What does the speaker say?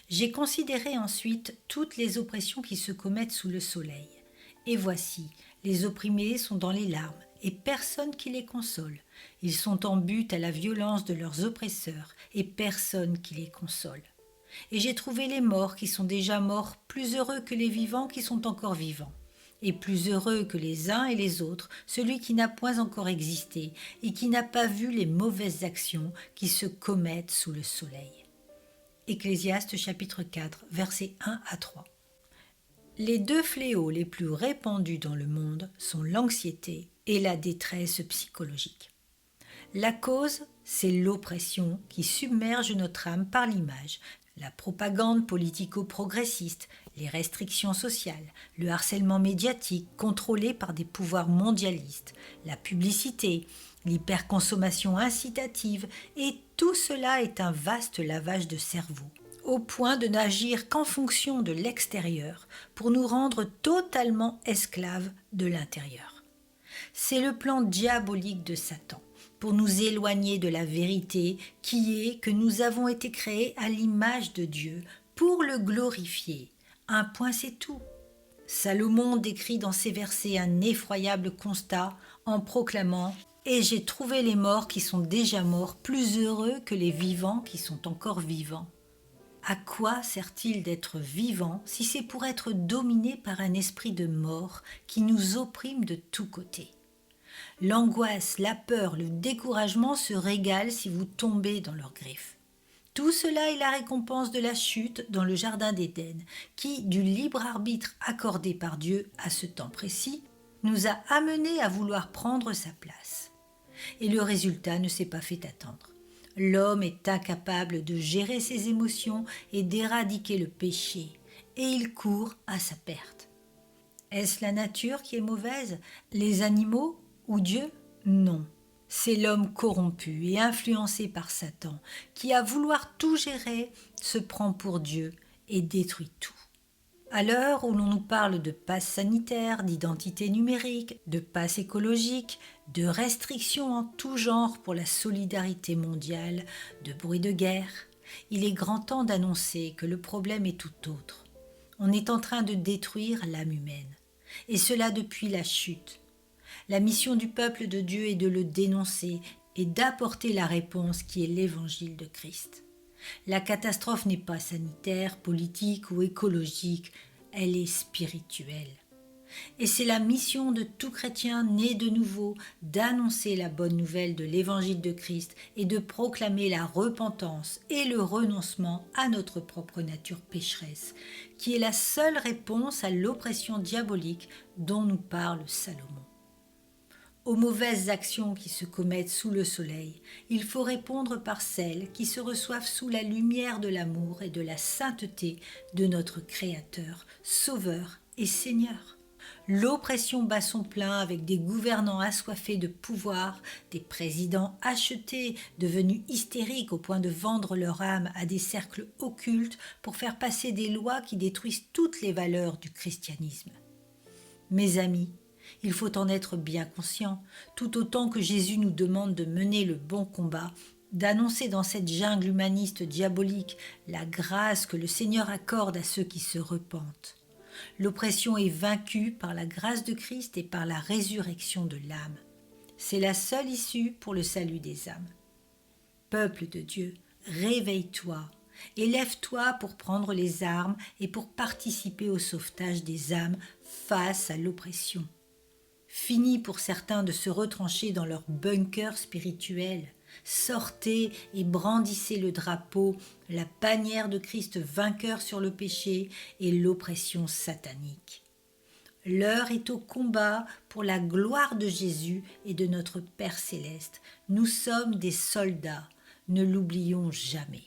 J'ai considéré ensuite toutes les oppressions qui se commettent sous le soleil. Et voici, les opprimés sont dans les larmes, et personne qui les console. Ils sont en butte à la violence de leurs oppresseurs, et personne qui les console. Et j'ai trouvé les morts qui sont déjà morts plus heureux que les vivants qui sont encore vivants. Et plus heureux que les uns et les autres, celui qui n'a point encore existé et qui n'a pas vu les mauvaises actions qui se commettent sous le soleil. Ecclésiaste chapitre 4, versets 1 à 3. Les deux fléaux les plus répandus dans le monde sont l'anxiété et la détresse psychologique. La cause, c'est l'oppression qui submerge notre âme par l'image, la propagande politico-progressiste, les restrictions sociales, le harcèlement médiatique contrôlé par des pouvoirs mondialistes, la publicité, l'hyperconsommation incitative, et tout cela est un vaste lavage de cerveau, au point de n'agir qu'en fonction de l'extérieur pour nous rendre totalement esclaves de l'intérieur. C'est le plan diabolique de Satan pour nous éloigner de la vérité qui est que nous avons été créés à l'image de Dieu pour le glorifier. Un point, c'est tout. Salomon décrit dans ses versets un effroyable constat en proclamant « Et j'ai trouvé les morts qui sont déjà morts plus heureux que les vivants qui sont encore vivants. » À quoi sert-il d'être vivant si c'est pour être dominé par un esprit de mort qui nous opprime de tous côtés? L'angoisse, la peur, le découragement se régalent si vous tombez dans leurs griffes. Tout cela est la récompense de la chute dans le jardin d'Éden, qui, du libre arbitre accordé par Dieu à ce temps précis, nous a amenés à vouloir prendre sa place. Et le résultat ne s'est pas fait attendre. L'homme est incapable de gérer ses émotions et d'éradiquer le péché, et il court à sa perte. Est-ce la nature qui est mauvaise, les animaux ou Dieu? Non. C'est l'homme corrompu et influencé par Satan qui, à vouloir tout gérer, se prend pour Dieu et détruit tout. À l'heure où l'on nous parle de passe sanitaire, d'identité numérique, de passe écologique, de restrictions en tout genre pour la solidarité mondiale, de bruit de guerre, il est grand temps d'annoncer que le problème est tout autre. On est en train de détruire l'âme humaine, et cela depuis la chute. La mission du peuple de Dieu est de le dénoncer et d'apporter la réponse qui est l'évangile de Christ. La catastrophe n'est pas sanitaire, politique ou écologique, elle est spirituelle. Et c'est la mission de tout chrétien né de nouveau d'annoncer la bonne nouvelle de l'évangile de Christ et de proclamer la repentance et le renoncement à notre propre nature pécheresse, qui est la seule réponse à l'oppression diabolique dont nous parle Salomon. Aux mauvaises actions qui se commettent sous le soleil, il faut répondre par celles qui se reçoivent sous la lumière de l'amour et de la sainteté de notre Créateur, Sauveur et Seigneur. L'oppression bat son plein avec des gouvernants assoiffés de pouvoir, des présidents achetés, devenus hystériques au point de vendre leur âme à des cercles occultes pour faire passer des lois qui détruisent toutes les valeurs du christianisme. Mes amis, il faut en être bien conscient, tout autant que Jésus nous demande de mener le bon combat, d'annoncer dans cette jungle humaniste diabolique la grâce que le Seigneur accorde à ceux qui se repentent. L'oppression est vaincue par la grâce de Christ et par la résurrection de l'âme. C'est la seule issue pour le salut des âmes. Peuple de Dieu, réveille-toi et lève-toi pour prendre les armes et pour participer au sauvetage des âmes face à l'oppression. Fini pour certains de se retrancher dans leur bunker spirituel. Sortez et brandissez le drapeau, la bannière de Christ vainqueur sur le péché et l'oppression satanique. L'heure est au combat pour la gloire de Jésus et de notre Père céleste. Nous sommes des soldats, ne l'oublions jamais.